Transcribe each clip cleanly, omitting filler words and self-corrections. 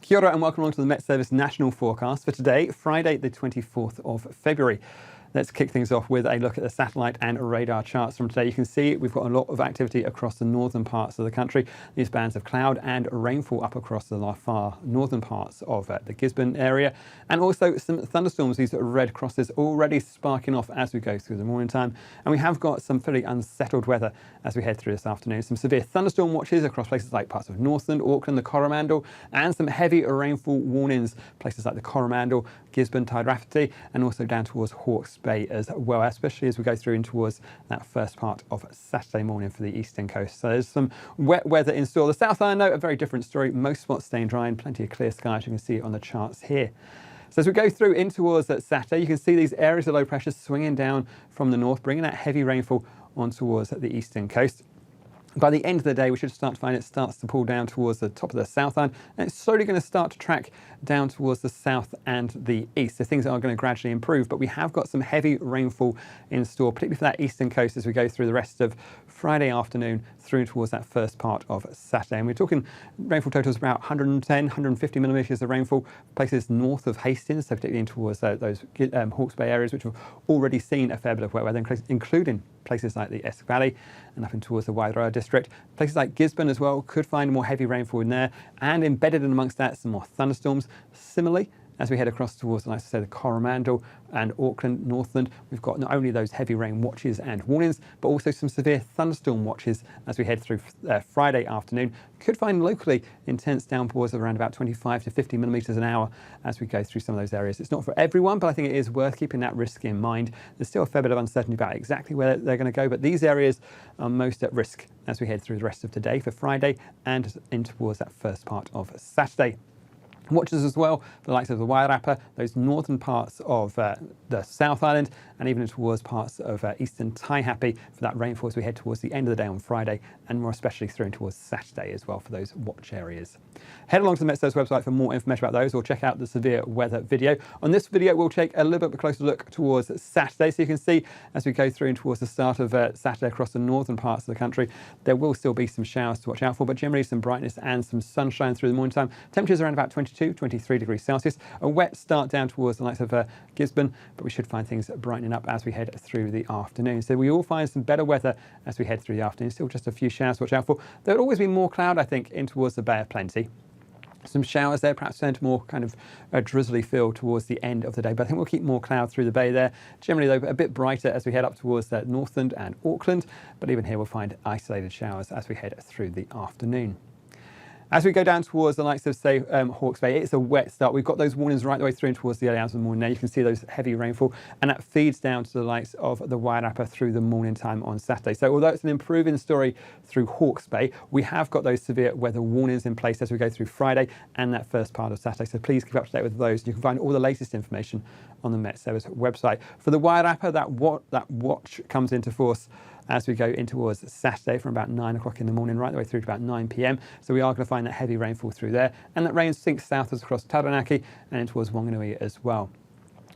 Kia ora and welcome along to the Met Service National Forecast for today, Friday the 24th of February. Let's kick things off with a look at the satellite and radar charts from today. You can see we've got a lot of activity across the northern parts of the country. These bands of cloud and rainfall up across the far northern parts of the Gisborne area. And also some thunderstorms, these red crosses already sparking off as we go through the morning time. And we have got some fairly unsettled weather as we head through this afternoon. Some severe thunderstorm watches across places like parts of Northland, Auckland, the Coromandel, and some heavy rainfall warnings, places like the Coromandel, Gisborne, Tairāwhiti, and also down towards Hawke's Bay as well, especially as we go through in towards that first part of Saturday morning for the eastern coast. So there's some wet weather in store. The South Island, though, a very different story. Most spots staying dry and plenty of clear skies. You can see it on the charts here. So as we go through in towards Saturday, you can see these areas of low pressure swinging down from the north, bringing that heavy rainfall on towards the eastern coast. By the end of the day, we should start to find it starts to pull down towards the top of the South Island, and it's slowly going to start to track down towards the south and the east. So things are going to gradually improve, but we have got some heavy rainfall in store, particularly for that eastern coast as we go through the rest of Friday afternoon through towards that first part of Saturday. And we're talking rainfall totals about 110, 150 millimetres of rainfall, places north of Hastings, so particularly in towards those Hawke's Bay areas, which have already seen a fair bit of wet weather, including places like the Esk Valley and up in towards the Wairoa district. Places like Gisborne as well could find more heavy rainfall in there, and embedded in amongst that some more thunderstorms. Similarly, as we head across towards, like I say, the Coromandel and Auckland, Northland, we've got not only those heavy rain watches and warnings, but also some severe thunderstorm watches as we head through Friday afternoon. Could find locally intense downpours of around about 25 to 50 millimetres an hour as we go through some of those areas. It's not for everyone, but I think it is worth keeping that risk in mind. There's still a fair bit of uncertainty about exactly where they're going to go, but these areas are most at risk as we head through the rest of today for Friday and in towards that first part of Saturday. Watches as well, the likes of the Wairarapa, those northern parts of the South Island, and even towards parts of eastern Taihape for that rainfall as we head towards the end of the day on Friday, and more especially through towards Saturday as well for those watch areas. Head along to the Met Service website for more information about those, or check out the severe weather video. On this video, we'll take a little bit of a closer look towards Saturday, so you can see as we go through towards the start of Saturday across the northern parts of the country, there will still be some showers to watch out for, but generally some brightness and some sunshine through the morning time. Temperatures around about 23 degrees Celsius. A wet start down towards the likes of Gisborne, but we should find things brightening up as we head through the afternoon. So we will find some better weather as we head through the afternoon. Still just a few showers to watch out for. There will always be more cloud, I think, in towards the Bay of Plenty. Some showers there, perhaps turn to more kind of a drizzly feel towards the end of the day, but I think we'll keep more cloud through the bay there. Generally, though, a bit brighter as we head up towards Northland and Auckland, but even here we'll find isolated showers as we head through the afternoon. As we go down towards the likes of, say, Hawke's Bay, it's a wet start. We've got those warnings right the way through towards the early hours of the morning. Now you can see those heavy rainfall, and that feeds down to the likes of the Wairarapa through the morning time on Saturday. So although it's an improving story through Hawke's Bay, we have got those severe weather warnings in place as we go through Friday and that first part of Saturday. So please keep up to date with those. You can find all the latest information on the Met Service website. For the Wairarapa, that watch comes into force as we go in towards Saturday from about 9 o'clock in the morning right the way through to about 9 p.m. So we are going to find that heavy rainfall through there, and that rain sinks southwards across Taranaki and in towards Wanganui as well.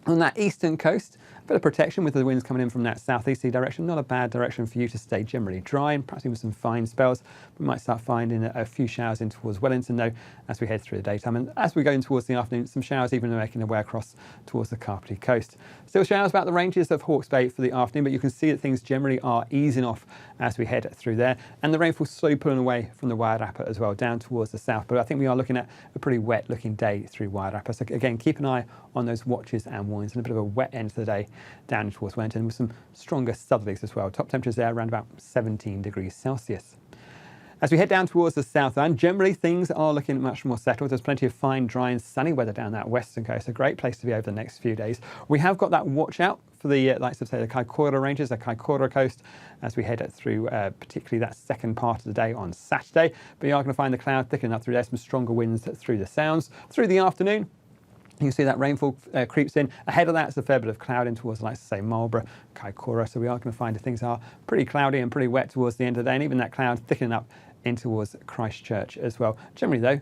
On that eastern coast, a bit of protection with the winds coming in from that southeasterly direction. Not a bad direction for you to stay generally dry, and perhaps even some fine spells. We might start finding a few showers in towards Wellington though as we head through the daytime, and as we go in towards the afternoon, some showers even making their way across towards the Kapiti coast. Still showers about the ranges of Hawke's Bay for the afternoon, but you can see that things generally are easing off as we head through there, and the rainfall slowly pulling away from the Wairarapa as well down towards the south. But I think we are looking at a pretty wet looking day through Wairarapa. So again, keep an eye on those watches and warnings, and a bit of a wet end to the day down towards Wellington with some stronger southerlies as well. Top temperatures there around about 17 degrees Celsius. As we head down towards the South Island, generally things are looking much more settled. There's plenty of fine, dry and sunny weather down that western coast. A great place to be over the next few days. We have got that watch out for the likes of, say, the Kaikoura Ranges, the Kaikoura coast, as we head through particularly that second part of the day on Saturday. But you are going to find the cloud thickening up through there, some stronger winds through the Sounds. Through the afternoon, you can see that rainfall creeps in. Ahead of that, it's a fair bit of cloud in towards, like, say, Marlborough, Kaikoura. So we are going to find that things are pretty cloudy and pretty wet towards the end of the day, and even that cloud thickening up in towards Christchurch as well. Generally, though,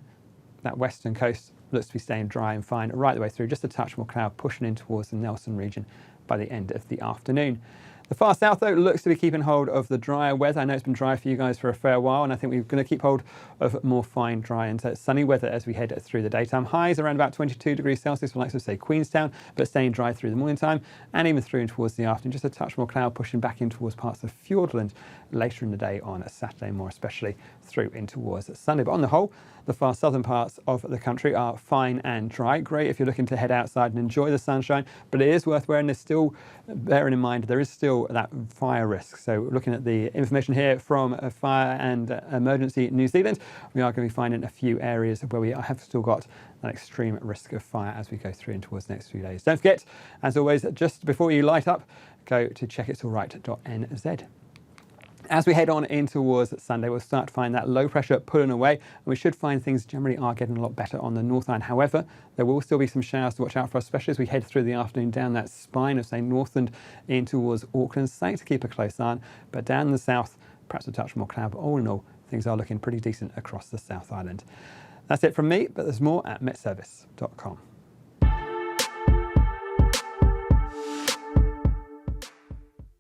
that western coast looks to be staying dry and fine right the way through. Just a touch more cloud pushing in towards the Nelson region by the end of the afternoon. The far south, though, looks to be keeping hold of the drier weather. I know it's been dry for you guys for a fair while, and I think we're going to keep hold of more fine, dry and sunny weather as we head through the daytime. Highs around about 22 degrees Celsius for likes of, say, Queenstown, but staying dry through the morning time and even through and towards the afternoon. Just a touch more cloud pushing back in towards parts of Fiordland later in the day on Saturday, more especially through in towards Sunday. But on the whole, the far southern parts of the country are fine and dry. Great if you're looking to head outside and enjoy the sunshine, but it is worth wearing. There's still, bearing in mind, there is still that fire risk. So looking at the information here from Fire and Emergency New Zealand, we are going to be finding a few areas where we have still got an extreme risk of fire as we go through and towards the next few days. Don't forget, as always, just before you light up, go to checkitsallright.nz. As we head on in towards Sunday, we'll start to find that low pressure pulling away, and we should find things generally are getting a lot better on the North Island. However, there will still be some showers to watch out for, especially as we head through the afternoon down that spine of, say, Northland in towards Auckland. Something to keep a close eye on, but down in the south, perhaps a touch more cloud, but all in all, things are looking pretty decent across the South Island. That's it from me, but there's more at metservice.com.